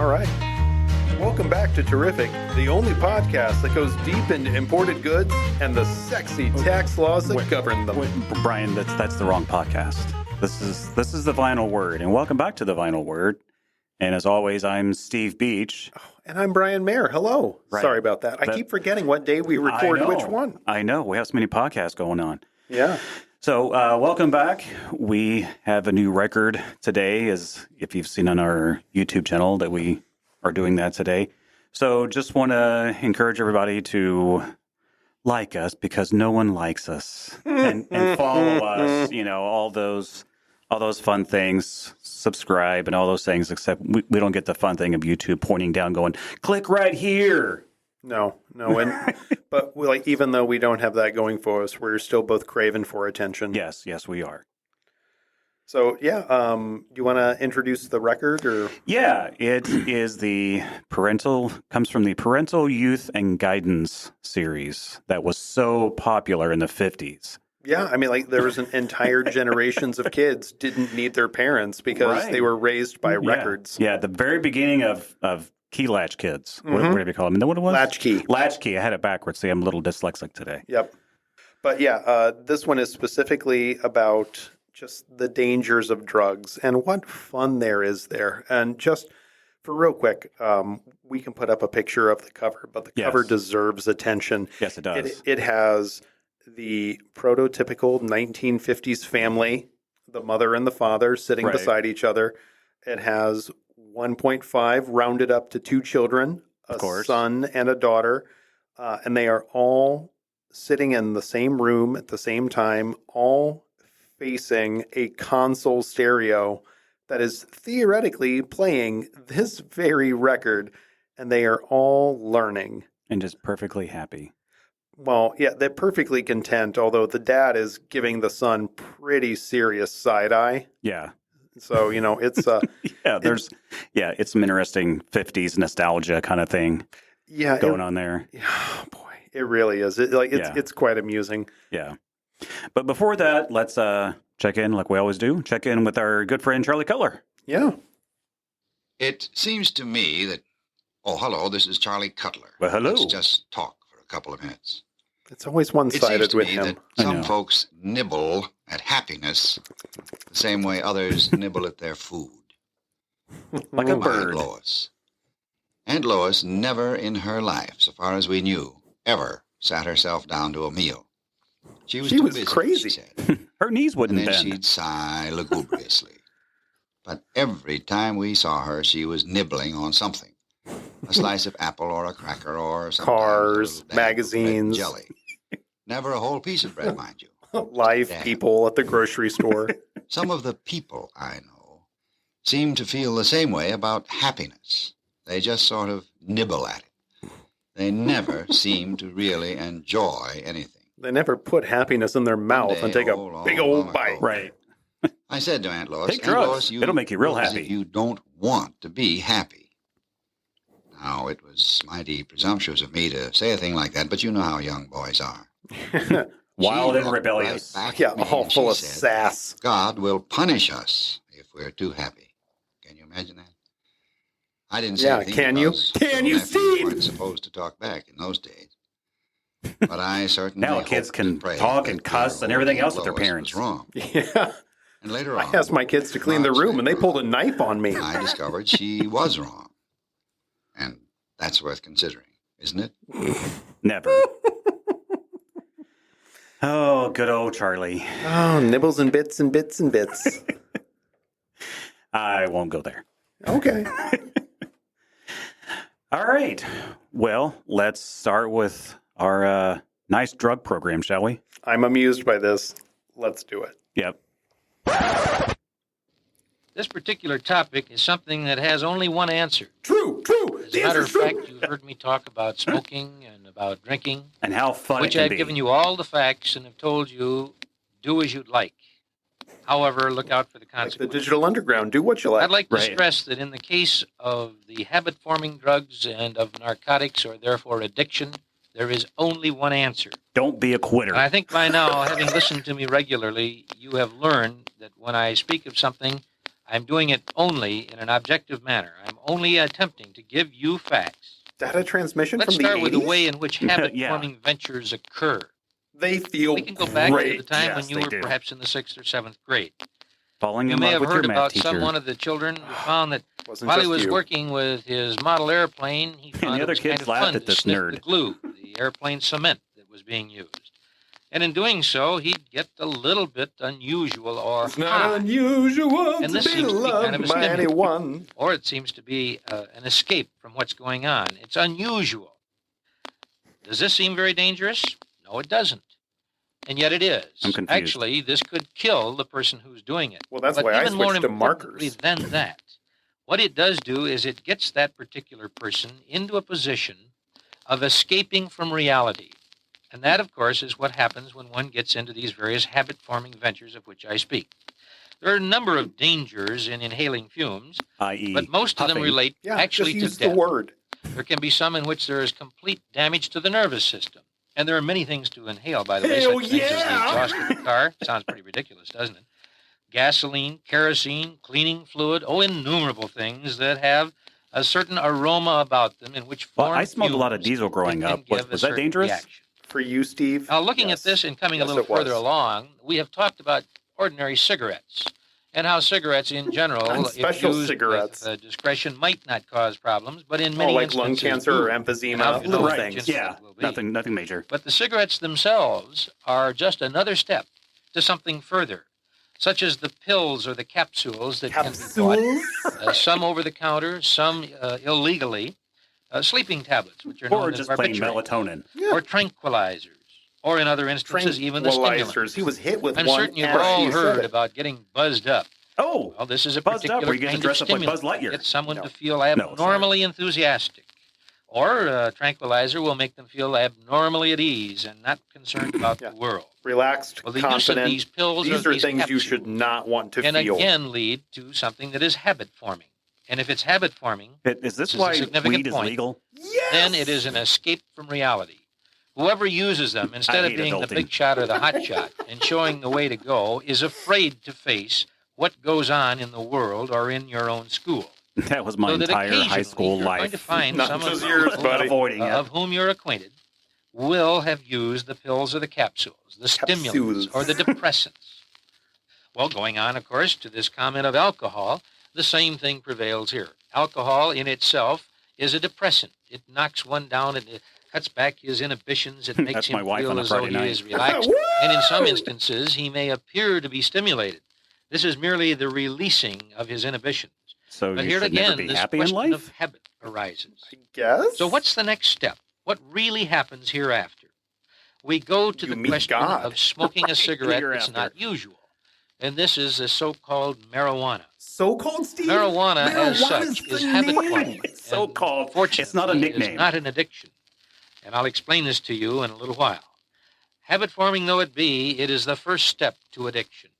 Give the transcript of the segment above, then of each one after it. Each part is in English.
right. Welcome back to Terrific, the only podcast that goes deep into imported goods and the sexy tax laws that govern them. Brian, that's the wrong podcast. This is the Vinyl Word, and welcome back to the Vinyl Word. And as always, I'm Steve Beach. Oh, and I'm Brian Mayer. Hello. Right. Sorry about that. I keep forgetting what day we record which one. I know. We have so many podcasts going on. Yeah. So welcome back. We have a new record today, as if you've seen on our YouTube channel that we are doing that today. So just want to encourage everybody to like us because no one likes us and follow us, all those fun things, subscribe and all those things, except we don't get the fun thing of YouTube pointing down going, click right here. No. But even though we don't have that going for us, we're still both craving for attention. Yes, we are. So, yeah, do you want to introduce the record? Or? Yeah, it is comes from the Parental Youth and Guidance series that was so popular in the 50s. Yeah, I mean, there was an entire generations of kids didn't need their parents because they were raised by records. Yeah, the very beginning of Key Latch Kids. Mm-hmm. What do you call them? You know what it was? Latchkey. Latchkey. I had it backwards. See, I'm a little dyslexic today. Yep. But yeah, this one is specifically about just the dangers of drugs and what fun there is there. And just for real quick, we can put up a picture of the cover, but the cover deserves attention. Yes, it does. It has the prototypical 1950s family, the mother and the father sitting beside each other. It has 1.5 rounded up to 2 children, a son and a daughter, and they are all sitting in the same room at the same time, all facing a console stereo that is theoretically playing this very record, and they are all learning. And just perfectly happy. Well, yeah, they're perfectly content, although the dad is giving the son pretty serious side eye. Yeah. So, it's it's some interesting 50s nostalgia kind of thing going on there. Yeah, boy, it really is. It's quite amusing. Yeah. But before that, let's check in like we always do. Check in with our good friend Charlie Cutler. Yeah. It seems to me that hello, this is Charlie Cutler. Well, hello. Let's just talk for a couple of minutes. It's always one-sided with him. That some folks nibble at happiness the same way others nibble at their food. Like a bird. Lois. Aunt Lois never in her life, so far as we knew, ever sat herself down to a meal. She was too busy, crazy. She said. Her knees wouldn't bend. And then she'd sigh lugubriously. But every time we saw her, she was nibbling on something. A slice of apple or a cracker or some cars, magazines, jelly. Never a whole piece of bread, mind you. Live people at the grocery store. Some of the people I know seem to feel the same way about happiness. They just sort of nibble at it. They never seem to really enjoy anything. They never put happiness in their mouth and take a big old bite. Right. I said to Aunt Lois, take drugs. It'll make you real happy. You don't want to be happy. Now, it was mighty presumptuous of me to say a thing like that, but you know how young boys are. Wild and rebellious. All full of sass. God will punish us if we're too happy. Can you imagine that? I didn't say anything. Can you, Steve? We weren't supposed to talk back in those days. But I certainly now kids can talk and cuss and everything else with their parents. Wrong. Yeah. And later on, I asked my kids to clean the room, and they pulled a knife on me. I discovered she was wrong. And that's worth considering, isn't it? Never. Oh, good old Charlie. Oh, nibbles and bits and bits and bits. I won't go there. Okay. All right. Well, let's start with our nice drug program, shall we? I'm amused by this. Let's do it. Yep. This particular topic is something that has only one answer. True. As a matter of fact, you've heard me talk about smoking and about drinking. And how fun which it can I've be. given you all the facts and have told you, do as you'd like. However, look out for the consequences. Like the digital underground, do what you like. I'd like to stress that in the case of the habit-forming drugs and of narcotics, or therefore addiction, there is only one answer. Don't be a quitter. And I think by now, having listened to me regularly, you have learned that when I speak of something, I'm doing it only in an objective manner. I'm only attempting to give you facts. Data transmission Let's from the start 80s? with the way in which Yeah. habit-forming ventures occur. They feel We can go back great. to the time Yes, when you they were do. perhaps in the 6th or 7th grade. Falling You in may love have with your heard math about teacher. one of the children who found that Wasn't while he just was you. working with his model airplane, he And found the it other was kids kind of laughed fun at to this sniff nerd. the glue, the airplane cement that was being used. And in doing so, he'd get a little bit unusual or It's not high. unusual And to this be seems to be kind of loved a by stimulant. anyone. Or it seems to be an escape from what's going on. It's unusual. Does this seem very dangerous? No, it doesn't. And yet it is. I'm confused. Actually, this could kill the person who's doing it. Well, that's But why I even more switched to importantly markers. than that, what it does do is it gets that particular person into a position of escaping from reality. And that, of course, is what happens when one gets into these various habit-forming ventures of which I speak. There are a number of dangers in inhaling fumes, i.e. but most of them huffing. relate Yeah, actually just to use the death. word. There can be some in which there is complete damage to the nervous system. And there are many things to inhale, by the way, Hell such things as the yeah! exhaust of the car. Sounds pretty ridiculous, doesn't it? Gasoline, kerosene, cleaning fluid, innumerable things that have a certain aroma about them in which Well, form I smoked a lot of fumes diesel growing that can up. Was give a that certain dangerous? reaction. For you, Steve? Now, looking yes. at this and coming Yes, a little it was. further along, we have talked about ordinary cigarettes and how cigarettes in general, And if special used cigarettes. with discretion, might not cause problems, but in Oh, many like lung instances cancer or do. And how emphysema, do you know little which things. instance Yeah, it will be? nothing major. But the cigarettes themselves are just another step to something further, such as the pills or the capsules that can be bought, Capsules? some over the counter, some illegally, sleeping tablets, which are Or known as just plain barbiturates, melatonin. Yeah. or tranquilizers, or in other instances, even the stimulants. Tranquilizers. He was hit with I'm one certain you've as all he said heard it. about getting buzzed up. Oh, Well, this is a Buzzed Up, particular where you get to kind dress of up like Buzz stimulant. Lightyear. Get someone No. to feel sorry. abnormally enthusiastic. Or a tranquilizer will make them feel abnormally at ease and not concerned about Yeah. the world. Relaxed, Well, the use of confident. these pills These or are these things you capsules should not want to can feel. again lead to something that is habit forming. And if it's habit forming, Is This this is a why significant weed is point. legal? Yes! then it is an escape from reality. Whoever uses them, instead of hate being the adulting. big shot or the hot shot and showing the way to go, is afraid to face what goes on in the world or in your own school. That was my So that entire high occasionally school you're going to life. find Not some just of yours, whom- buddy. Avoiding it. of whom you're acquainted will have used the pills or the capsules, the stimulants Capsules. or the depressants. Well, going on, of course, to this comment of alcohol, the same thing prevails here. Alcohol in itself is a depressant. It knocks one down and it cuts back his inhibitions. It makes That's him my wife feel on a as though Friday he night. is relaxed. Woo! And in some instances, he may appear to be stimulated. This is merely the releasing of his inhibitions. So But you here should never again, be this happy in question life? of habit arises. I guess. So what's the next step? What really happens hereafter? We go to You the meet question God. of smoking a cigarette that's Hereafter. not usual. And this is the so-called marijuana. So-called, Steve? Marijuana, as Marijuana's such, the is habit name. forming. It's so-called. And fortunately, It's not a nickname. It's not an addiction. And I'll explain this to you in a little while. Habit forming though it be, it is the first step to addiction.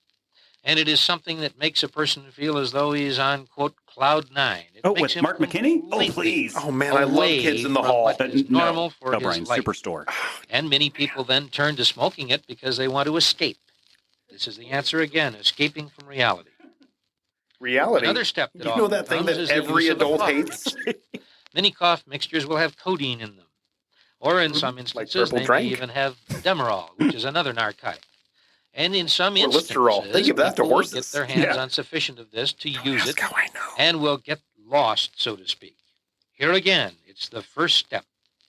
And it is something that makes a person feel as though he's on, quote, cloud nine. It Oh, makes with him Mark McKinney? Oh, completely please. Oh, man, I love away Kids in the from Hall. what is normal for no, his Brian, life. Superstore. And many people then turn to smoking it because they want to escape. This is the answer again, escaping from reality. Reality. Another step that You know often that thing comes that is the every use of a adult cough hates? mixture. Many cough mixtures will have codeine in them. Or in some Like instances, Purple they Drank. may even have Demerol, which is another narcotic. And in some Or instances, Listerol. They give that to people will horses. get their hands Yeah. on sufficient of this to use Ask it how I know. and will get lost, so to speak. Here again, it's the first step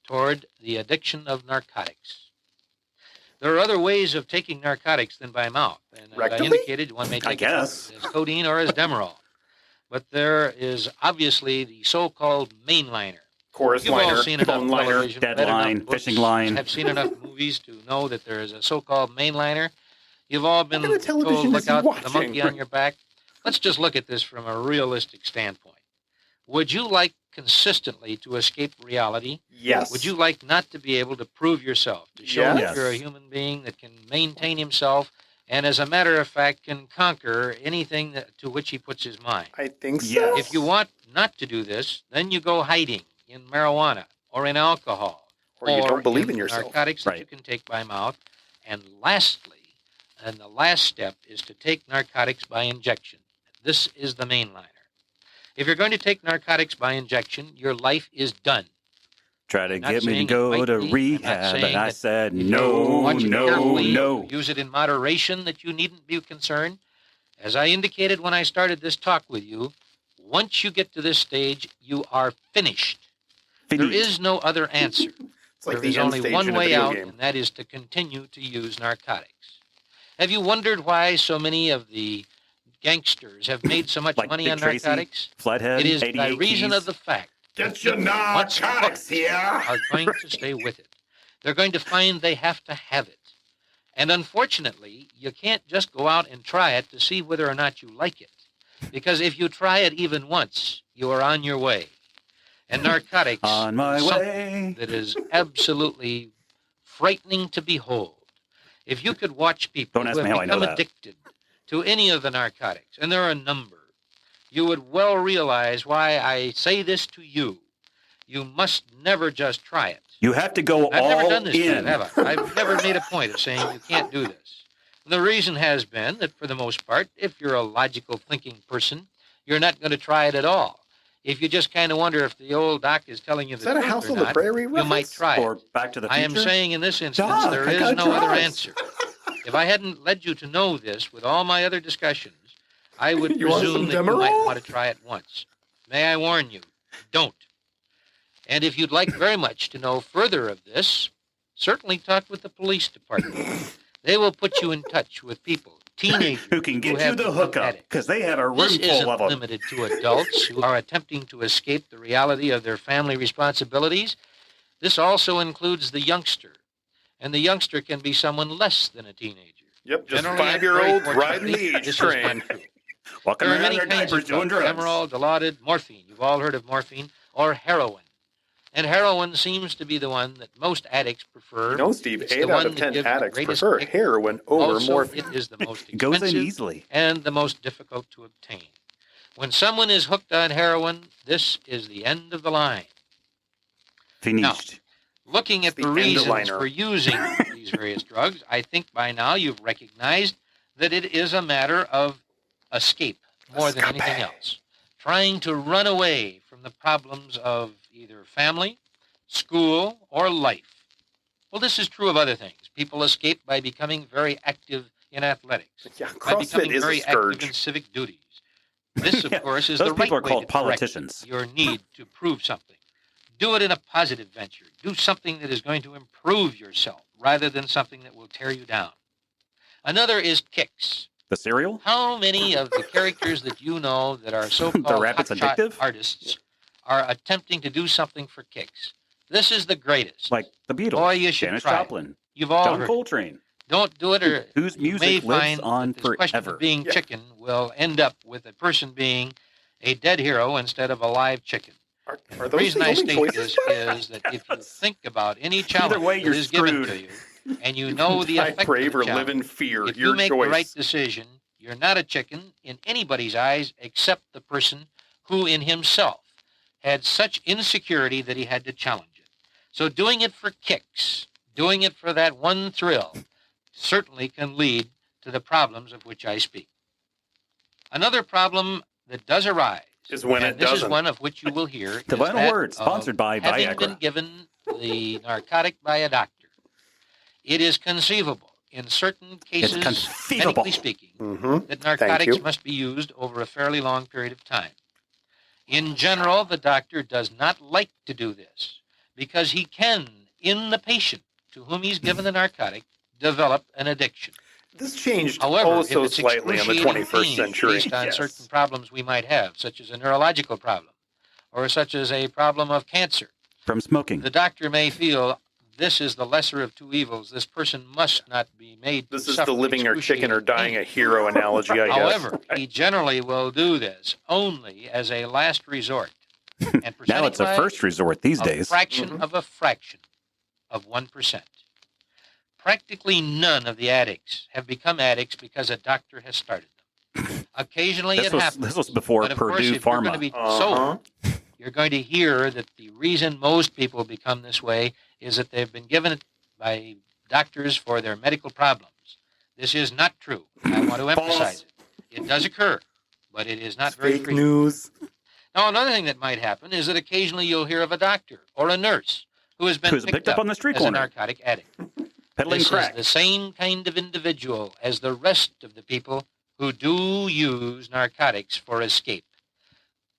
toward the addiction of narcotics. There are other ways of taking narcotics than by mouth. And as I Rectally? indicated, one may take it guess. as codeine or as Demerol. But there is obviously the so-called mainliner. Chorus You've all liner, seen enough phone liner. television, read Deadline, enough books, fishing line. have seen enough movies to know that there is a so-called mainliner. You've all been kind of told, television look is he out for the watching? monkey on your back. Let's just look at this from a realistic standpoint. Would you like consistently to escape reality? Yes. Would you like not to be able to prove yourself, to show Yes. that you're a human being that can maintain himself and, as a matter of fact, can conquer anything to which he puts his mind? I think so. Yes. If you want not to do this, then you go hiding in marijuana or in alcohol. Or you don't believe in yourself. Narcotics that Right. you can take by mouth. And lastly, and the last step is to take narcotics by injection. This is the mainliner. If you're going to take narcotics by injection, your life is done. Try to I'm not get me to saying it go might to be. I'm not rehab, saying and I that said, if you no, watch it no, carefully, no. use it in moderation, that you needn't be concerned. As I indicated when I started this talk with you, once you get to this stage, you are finished. There is no other answer. It's like There the is end only stage one in a way video out, game. and that is to continue to use narcotics. Have you wondered why so many of the gangsters have made so much Like money Dick on Tracy, narcotics? Flathead, It is 88 by reason keys. of the fact that Get your people, once narcotics hooked, here. are going to stay with it. They're going to find they have to have it. And unfortunately, you can't just go out and try it to see whether or not you like it. Because if you try it even once, you are on your way. And narcotics On my is way. something that is absolutely frightening to behold. If you could watch people Don't ask who me have how I know become that. addicted to any of the narcotics, and there are a number, you would well realize why I say this to you. You must never just try it. You have to go I've all never done this to you, in. have I? I've never made a point of saying you can't do this. The reason has been that for the most part, if you're a logical thinking person, you're not going to try it at all. If you just kind of wonder if the old doc is telling you Is the that a truth House or on the not, Prairie you might reference? try Or it. Back to the I Future. am saying in this instance, Doc, there I is got no other drugs. answer. If I hadn't led you to know this with all my other discussions, I would You want presume some that you might Demerol? want to try it once. May I warn you, don't. And if you'd like very much to know further of this, certainly talk with the police department. They will put you in touch with people, teenagers Who can get you have the become hookup, addicts. because they have a room This isn't full of them. limited to adults who are attempting to escape the reality of their family responsibilities. This also includes the youngster. And the youngster can be someone less than a teenager. Yep, just Generally, and 5-year-olds very riding the fortunately, age this is train. not true. Walking There are around many in their kinds diapers of doing drugs. drugs. Demerol, Dilaudid, morphine. You've all heard of morphine. Or heroin. And heroin seems to be the one that most addicts prefer. You know, Steve, It's 8 the out one of that 10 gives the addicts greatest prefer kick. heroin over Also, morphine. it is the most It goes in expensive easily. and the most difficult to obtain. When someone is hooked on heroin, this is the end of the line. Finished. Looking at It's the the reasons end-liner. for using these various drugs, I think by now you've recognized that it is a matter of escape more than Escape. anything else. Trying to run away from the problems of either family, school, or life. Well, this is true of other things. People escape by becoming very active in athletics, Yeah, by CrossFit becoming is a very active in scourge. civic duties. This, of Yeah, course, is those the right people are way called to correct politicians. your need to prove something. Do it in a positive venture. Do something that is going to improve yourself rather than something that will tear you down. Another is kicks. The cereal? How many of the characters that you know that are so-called rabbit's hotshot addictive? artists are attempting to do something for kicks? This is the greatest. Like the Beatles. Boy, you should Janis try it. Joplin. You've all John heard it. Coltrane. Don't do it, or Whose you music may lives find on that this question forever. of being Yeah. chicken will end up with a person being a dead hero instead of a live chicken. Are The those reason the I only state choices? this is that if you think about any challenge way, that you're is given screwed. to you, and you know the Die effect brave of or the live challenge, in fear. if Your you make choice. the right decision, you're not a chicken in anybody's eyes except the person who in himself had such insecurity that he had to challenge it. So doing it for kicks, doing it for that one thrill, certainly can lead to the problems of which I speak. Another problem that does arise Is when and it this doesn't. is one of which you will hear, The is Vital that Word, of sponsored by having Viagra. been given the narcotic by a doctor. It is conceivable in certain cases, conceivable. medically speaking, Mm-hmm. that narcotics you. must be used over a fairly long period of time. In general, the doctor does not like to do this because he can, in the patient to whom he's given the narcotic, develop an addiction. This changed However, so if it's slightly in the excruciating 21st pain century. based on Yes. certain problems we might have, such as a neurological problem, or such as a problem of cancer, From smoking. the doctor may feel this is the lesser of two evils. This person must not be made to This is suffer the living or chicken or excruciating dying pain. a hero analogy, I guess. However, he generally will do this only as a last resort. And Now it's a percentage-wise, first resort these a days. fraction Mhm. of a fraction of 1%. Practically none of the addicts have become addicts because a doctor has started them. Occasionally it happens. This was before But of course, Purdue if you're going to Pharma. be Uh-huh. sober, you're going to hear that the reason most people become this way is that they've been given it by doctors for their medical problems. This is not true. I want to emphasize it. It does occur, but it is not very Fake frequent. news. Now, another thing that might happen is that occasionally you'll hear of a doctor or a nurse who has been picked up on the street as corner, a narcotic addict. peddling This crack. is the same kind of individual as the rest of the people who do use narcotics for escape.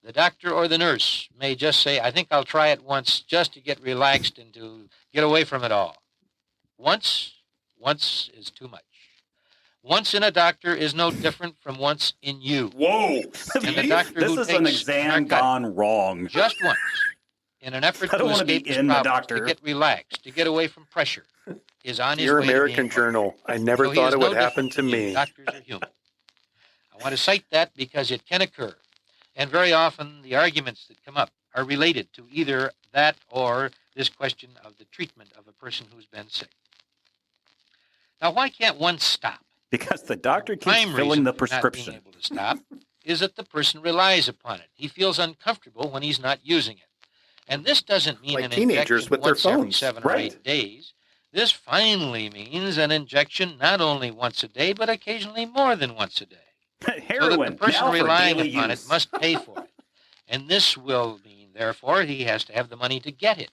The doctor or the nurse may just say, I think I'll try it once just to get relaxed and to get away from it all. Once is too much. Once in a doctor is no different from once in you. Whoa! And the doctor This who is an takes exam narcotics gone wrong. just once, in an effort I don't to wanna be escape his in the problems, doctor. to get relaxed, to get away from pressure, is on his Your way to American being Journal. I never So he thought is it no would happen different to from you. me. Doctors are human. I want to cite that because it can occur. And very often the arguments that come up are related to either that or this question of the treatment of a person who's been sick. Now, why can't one stop? Because the doctor keeps Prime filling reason the for not being prescription. able to stop is that the person relies upon it. He feels uncomfortable when he's not using it. And this doesn't mean Like an teenagers injection with their once every phones, 7 or right. 8 days. This finally means an injection not only once a day, but occasionally more than once a day. So that Heroin, the person now for relying daily upon use. it must pay for it. And this will mean, therefore, he has to have the money to get it.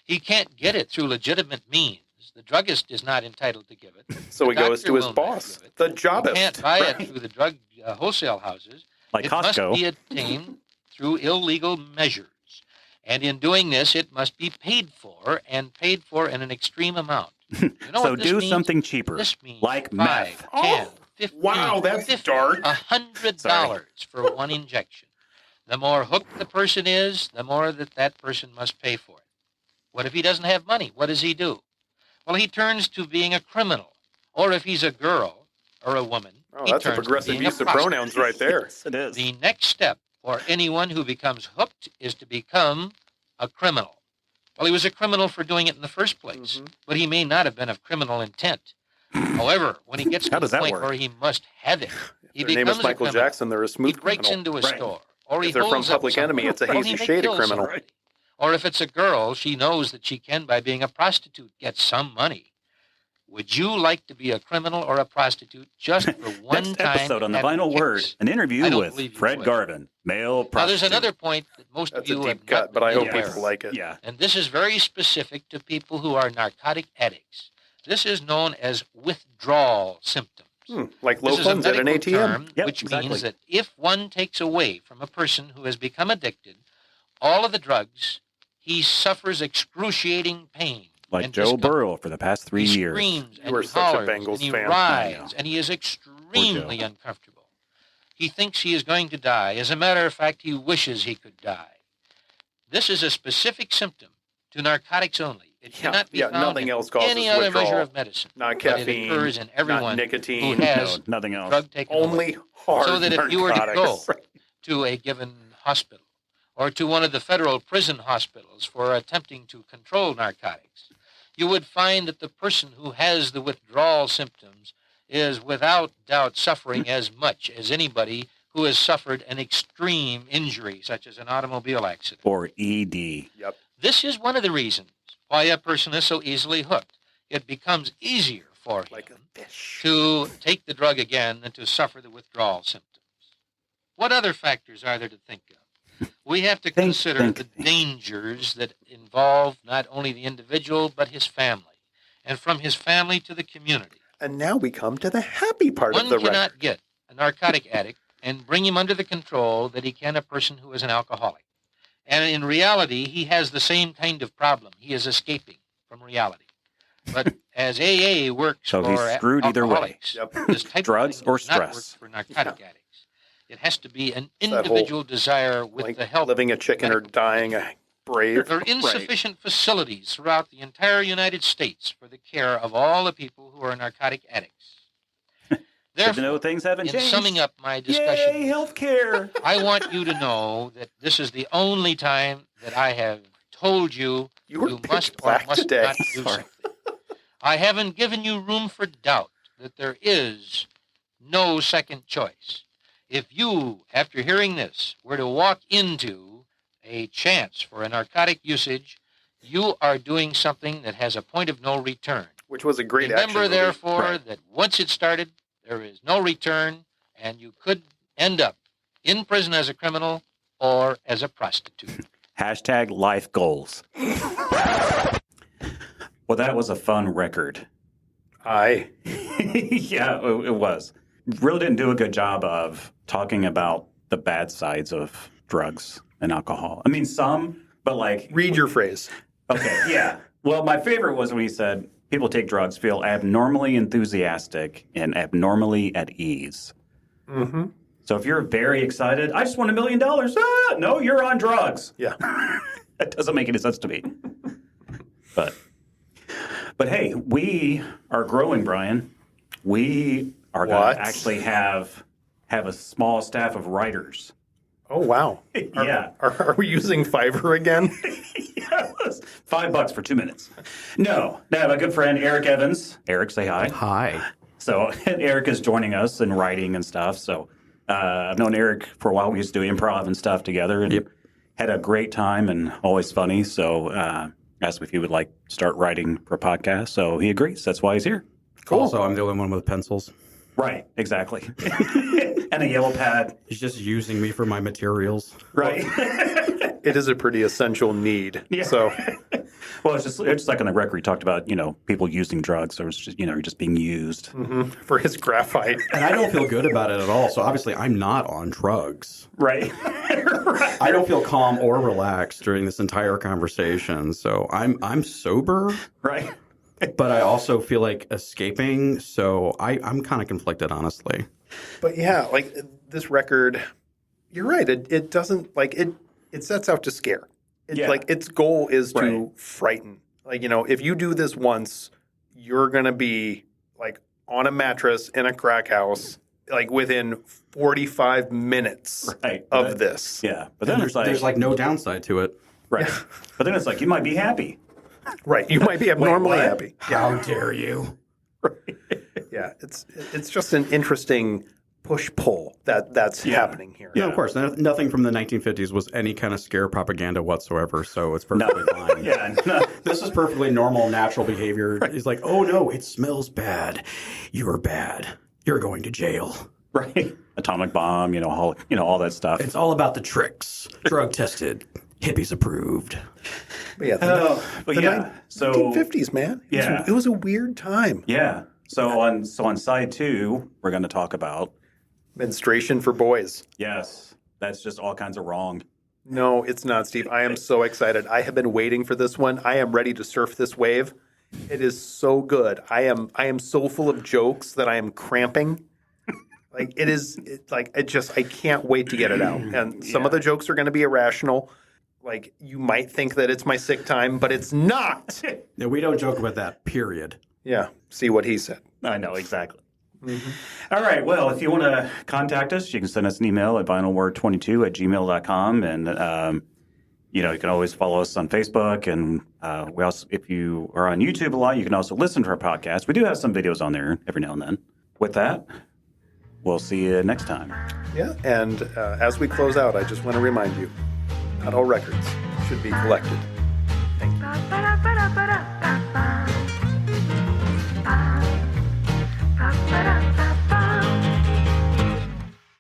He can't get it through legitimate means. The druggist is not entitled to give it. So he The goes doctor to his will not boss, give it. the You jobbist. can't buy Right. it through the drug wholesale houses. Like It Costco. must be obtained through illegal measures. And in doing this, it must be paid for, and paid for in an extreme amount. You know So what this do means? something cheaper, This means like 5, meth. 10, Oh, 15, wow, that's 50, dark. $100 for one injection. The more hooked the person is, the more that person must pay for it. What if he doesn't have money? What does he do? Well, he turns to being a criminal. Or if he's a girl or a woman, Oh, he that's a turns to progressive being use of prostitute. pronouns right there. Yes, it is. The next step for anyone who becomes hooked is to become a criminal. Well, he was a criminal for doing it in the first place, Mhm. but he may not have been of criminal intent. However, when he gets How to does the that point work? where he must have it, he Their name becomes is a Michael criminal. Jackson. They're a He smooth breaks criminal. into a Right. store, or he If they're from holds up Public someone, Enemy, it's a or hazy he may shade of kill criminal. somebody. Or if it's a girl, she knows that she can, by being a prostitute, get some money. Would you like to be a criminal or a prostitute just for one Next time? episode on The having Final kicks? Word, an interview I don't with believe you Fred would. Garvin, male Now, prostitute. there's another point that most That's of a you have deep cut, not but I been hope aware people of. like it. Yeah. And this is very specific to people who are narcotic addicts. This is known as withdrawal symptoms. Like low This is a funds at an medical ATM. term, Yep, which exactly. means that if one takes away from a person who has become addicted all of the drugs, he suffers excruciating pain. Like and Joe discomfort. Burrow for the past 3 He years. screams and You are he such a hollers Bengals and he fan. I writhes know. and he is extremely uncomfortable. He thinks he is going to die. As a matter of fact, he wishes he could die. This is a specific symptom to narcotics only. It cannot be found nothing in else causes any other withdrawal. measure of medicine. Not But it caffeine, occurs in not everyone nicotine. who has No, nothing else. drug taken away. Only hard So that if you were to narcotics. go to a given hospital or to one of the federal prison hospitals for attempting to control narcotics, you would find that the person who has the withdrawal symptoms is without doubt suffering as much as anybody who has suffered an extreme injury, such as an automobile accident. Or ED. Yep. This is one of the reasons why a person is so easily hooked. It becomes easier for him Like a fish. to take the drug again than to suffer the withdrawal symptoms. What other factors are there to think of? We have to consider the dangers that involve not only the individual, but his family, and from his family to the community. And now we come to the happy part One of the cannot record. get a narcotic addict and bring him under the control that he can a person who is an alcoholic. And in reality, he has the same kind of problem. He is escaping from reality. But as AA works So he's for screwed either way. alcoholics, Yep. this type Drugs of thing or does not work stress. for narcotic addicts. It has to be an That whole, individual desire with like the help living a of chicken or medical dying a brave. There are insufficient facilities throughout the entire United States for the care of all the people who are narcotic addicts. Good to know Therefore, things haven't in changed. summing up my discussion, Yay, healthcare. I want you to know that this is the only time that I have told you You were you pitch must or black must today. not do Sorry. something. I haven't given you room for doubt that there is no second choice. If you, after hearing this, were to walk into a chance for a narcotic usage, you are doing something that has a point of no return. Which was a great action Remember, movie. therefore, Right. that once it started, there is no return, and you could end up in prison as a criminal or as a prostitute. Hashtag life goals. Well, that was a fun record. Aye. Yeah, it was. Really didn't do a good job of talking about the bad sides of drugs and alcohol. I mean, some, but like... Read your phrase. Okay, yeah. Well, my favorite was when he said, people take drugs, feel abnormally enthusiastic and abnormally at ease. Mm-hmm. So if you're very excited, I just won $1 million. Ah, no, you're on drugs. Yeah. That doesn't make any sense to me. But hey, we are growing, Brian. We are going to actually have a small staff of writers. Oh, wow. Yeah. Are we using Fiverr again? Yes. $5 for 2 minutes. No, I have a good friend, Eric Evans. Eric, say hi. Hi. So Eric is joining us in writing and stuff. So I've known Eric for a while. We used to do improv and stuff together and had a great time and always funny. So asked if he would like start writing for a podcast. So he agrees. That's why he's here. Cool. Also, I'm the only one with pencils. Right, exactly. And a yellow pad. He's just using me for my materials. Right. It is a pretty essential need. Yeah. So, well, it's just like on the record, he talked about, people using drugs. So it's just, you're just being used. mm-hmm, for his graphite. And I don't feel good about it at all. So obviously, I'm not on drugs. Right. Right. I don't feel calm or relaxed during this entire conversation. So I'm sober. Right. But I also feel like escaping. So I'm kind of conflicted, honestly. But yeah, like this record, you're right. It doesn't like it sets out to scare. It's like its goal is to frighten. Like, if you do this once, you're going to be like on a mattress in a crack house, like within 45 minutes of this. Yeah. But then there's like no downside to it. Right. Yeah. But then it's like, you might be happy. Right. You might be abnormally happy. How dare you? Right. Yeah. It's just an interesting push-pull that's happening here. Yeah, of course. Nothing from the 1950s was any kind of scare propaganda whatsoever, so it's perfectly fine. Yeah, This is perfectly normal, natural behavior. Right. It's like, oh no, it smells bad. You're bad. You're going to jail. Right. Atomic bomb, all that stuff. It's all about the tricks. Drug tested. Hippies approved. But yeah, the 1950s, man. It was a weird time. Yeah. So on side 2, we're going to talk about menstruation for boys. Yes. That's just all kinds of wrong. No, it's not, Steve. I am so excited. I have been waiting for this one. I am ready to surf this wave. It is so good. I am so full of jokes that I am cramping. I can't wait to get it out. And some of the jokes are going to be irrational. Like, you might think that it's my sick time, but it's not. No, we don't joke about that, period. Yeah. See what he said. I know, exactly. Mm-hmm. All right. Well, if you want to contact us, you can send us an email at vinylword22@gmail.com. And, you can always follow us on Facebook. And we also, if you are on YouTube a lot, you can also listen to our podcast. We do have some videos on there every now and then. With that, we'll see you next time. Yeah. And as we close out, I just want to remind you, not all records should be collected. Thank you.